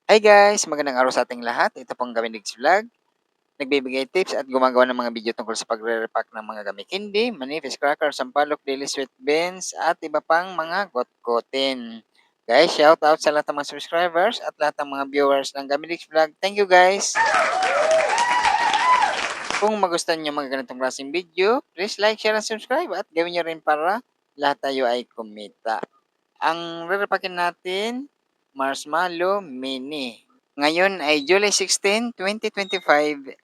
Hi guys! Magandang araw sa ating lahat. Ito pong Gawinigs Vlog. Nagbibigay tips at gumagawa ng mga video tungkol sa pagre-repack ng mga gamit candy, manipis cracker, sampalok, daily sweet beans, at iba pang mga gotgotin. Guys, shout out sa lahat ng mga subscribers at lahat ng mga viewers ng Gawinigs Vlog. Thank you guys! Kung magustuhan nyo mga ganitong klaseng video, please like, share, and subscribe at gawin nyo rin para lahat tayo ay kumita. Ang re-repackin natin, Marshmallow Mini. Ngayon ay July 16, 2025.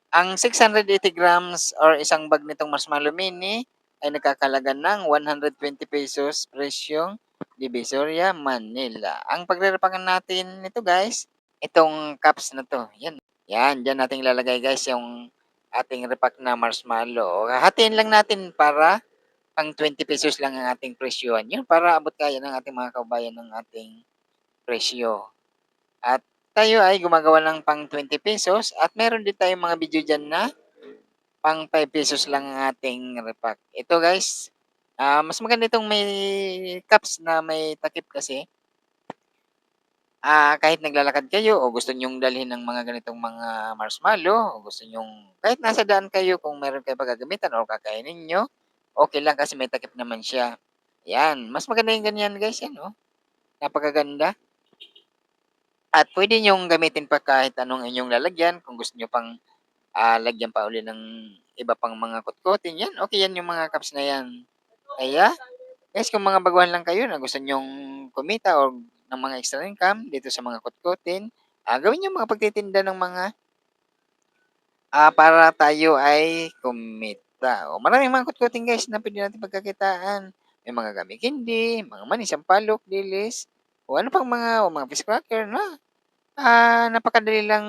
Ang 680 grams or isang bag nitong Marshmallow Mini ay nagkakalaga ng 120 pesos presyong Divisoria, Manila. Ang pagre-repakan natin nito guys, itong cups na to. Yan. Yan, dyan natin ilalagay guys yung ating repack na marshmallow. Hatiin lang natin para pang 20 pesos lang ang ating presyohan. Yun, para abot kaya ng ating mga kabayan ng ating presyo. At tayo ay gumagawa ng pang 20 pesos at meron din tayong mga video dyan na pang 5 pesos lang ang ating repack. Ito guys, mas maganda itong may cups na may takip kasi. Kahit naglalakad kayo o gusto nyong dalhin ng mga ganitong mga marshmallow o gusto nyong kahit nasa daan kayo kung meron kayo pagagamitan o kakainin nyo, okay lang kasi may takip naman siya. Yan, mas maganda yung ganyan guys, yan oh. Napakaganda. At pwede nyong gamitin pa kahit anong inyong lalagyan kung gusto nyo pang lagyan pa uli ng iba pang mga kutkutin, yan, okay yan yung mga cups na yan. Kaya, guys, kung mga baguhan lang kayo na gusto nyong kumita o ng mga extra income dito sa mga kutkutin, gawin yung mga pagtitinda ng mga para tayo ay kumita. O, maraming mga kutkutin guys na pwede natin pagkakitaan. May mga gami candy, mga manis, sampalok, dilis, o ano pang mga fish cracker na napakadali lang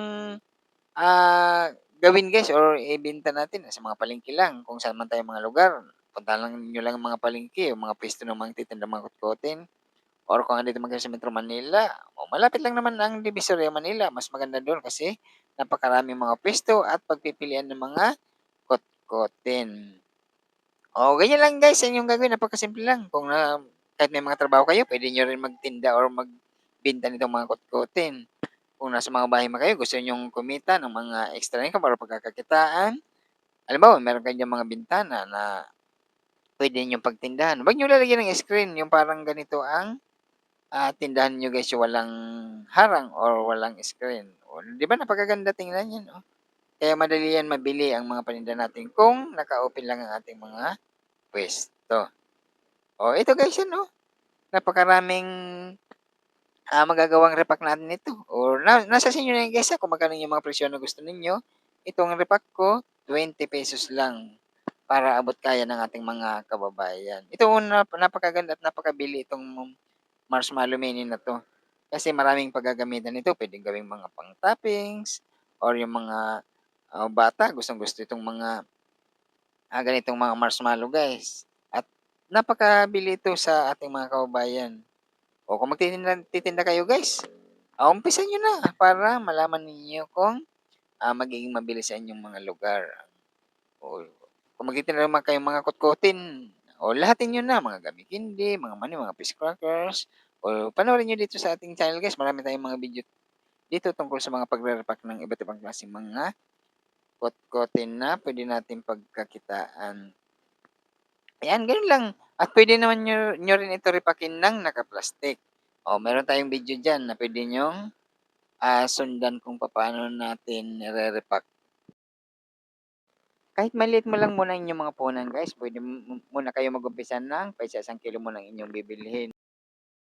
gawin guys or ibenta natin sa mga palengke lang kung saan man tayong mga lugar. Punta lang niyo lang ang mga palengke o mga pwesto ng mga titinda mga kotkotin. Or kung andito man kayo sa Metro Manila, o malapit lang naman ang Divisoria, Manila. Mas maganda doon kasi napakaraming mga pwesto at pagpipilian ng mga kotkotin. O, ganyan lang guys, yan yung gagawin. Napakasimple lang. Kung kahit may mga trabaho kayo, pwede nyo rin magtinda or magbenta nitong mga kotkotin. Kung nasa mga bahay man kayo, gusto nyong kumita ng mga extra income para pagkakakitaan. Halimbawa, meron kayo diyang mga bintana na pwede nyong pagtindahan. Huwag nyo lalagyan ng screen, yung parang ganito ang tindahan nyo guys, yung walang harang or walang screen. O, di ba napakaganda tingnan yan, oh? Kaya madali yan mabili ang mga paninda natin kung naka-open lang ang ating mga pwesto. O, ito guys yan, oh. Napakaraming magagawang repack natin ito. Or nasa sa inyo na yan guys kung magkano yung mga presyo na gusto ninyo. Itong repack ko, 20 pesos lang para abot kaya ng ating mga kababayan. Ito napakaganda at napakabili itong marshmallow mini na to. Kasi maraming paggagamitan nito. Pwedeng gawing mga pang-toppings or yung mga bata gustong gusto itong mga ganitong mga marshmallow guys. At napakabili ito sa ating mga kababayan. O kung magtitinda kayo guys, umpisan nyo na para malaman ninyo kung magiging mabilis sa inyong mga lugar. O kung magtitinda naman kayong mga kotkotin, o lahatin nyo na, mga gami candy, mga mani, mga fish crackers, o panoorin nyo dito sa ating channel guys. Marami tayong mga video dito tungkol sa mga pagre-repack ng iba't ibang klaseng mga kotkotin na pwede natin pagkakitaan. Ayan, ganun lang. At pwede naman nyo rin ito repakin ng naka-plastic. O, meron tayong video dyan na pwede nyong sundan kung paano natin nire-repack. Kahit maliit mo lang muna inyong mga punan guys, pwede muna kayo mag-umpisa ng paisa 1 kilo mo lang inyong bibilhin.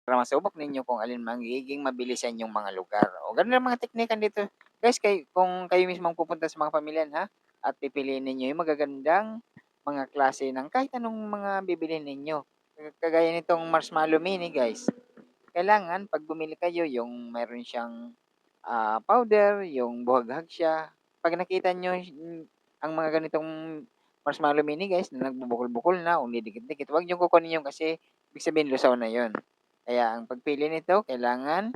Para masubok ninyo kung alin magiging mabilis sa inyong mga lugar. O ganun lang mga teknikan dito. Guys, kung kayo mismo ang pupunta sa mga pamilyan ha, at pipiliin ninyo yung magagandang mga klase ng kahit anong mga bibilhin ninyo. Kagaya nitong marshmallow mini guys. Kailangan pag bumili kayo yung meron siyang powder, yung buhaghag siya. Pag nakita nyo ang mga ganitong marshmallow mini guys na nagbubukol-bukol na o didikit-dikit, huwag nyo kukunin yun kasi ibig sabihin lusaw na yun. Kaya ang pagpili nito, kailangan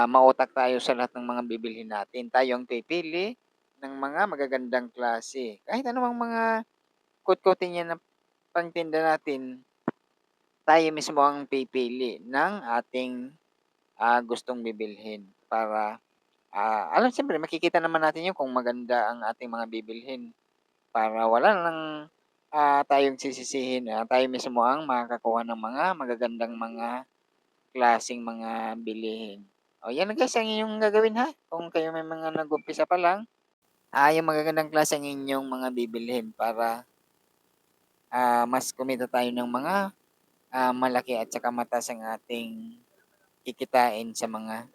mautak tayo sa lahat ng mga bibilhin natin. Tayo ang pipili ng mga magagandang klase. Kahit anumang mga kutkutin yan na pangtinda natin, tayo mismo ang pipili ng ating gustong bibilhin para, siyempre makikita naman natin 'yun kung maganda ang ating mga bibilhin para wala ng, tayong sisisihin, tayo mismo ang makakakuha ng mga magagandang mga klaseng mga bilihin. O 'yan na guys ang inyong gagawin ha, kung kayo may mga nag-umpisa pa lang, yung magagandang klase ang inyong mga bibilhin para, mas kumita tayo ng mga, malaki at saka mataas ang ating kikitain sa mga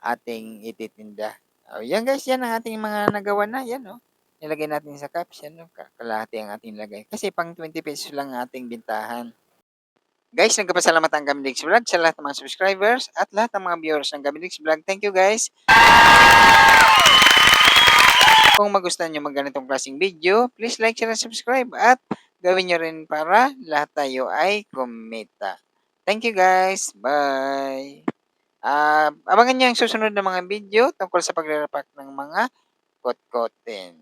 ating ititinda. Oh, 'yan guys, 'yan ang ating mga nagawa na, 'yan oh. Nilagay natin sa cups, 'yan oh, kalahati ang ating lagay. Kasi pang ₱20 lang ang ating bintahan. Guys, nagpapasalamat ang Gamilix Vlog sa lahat ng mga subscribers at lahat ng mga viewers ng Gamilix Vlog. Thank you guys. Kung magustuhan niyo mga ganitong klaseng video, please like, share, and subscribe at gawin niyo rin para lahat tayo ay kumita. Thank you guys. Bye. Abangan niyo ang susunod na mga video tungkol sa pagre-repack ng mga kotkotin.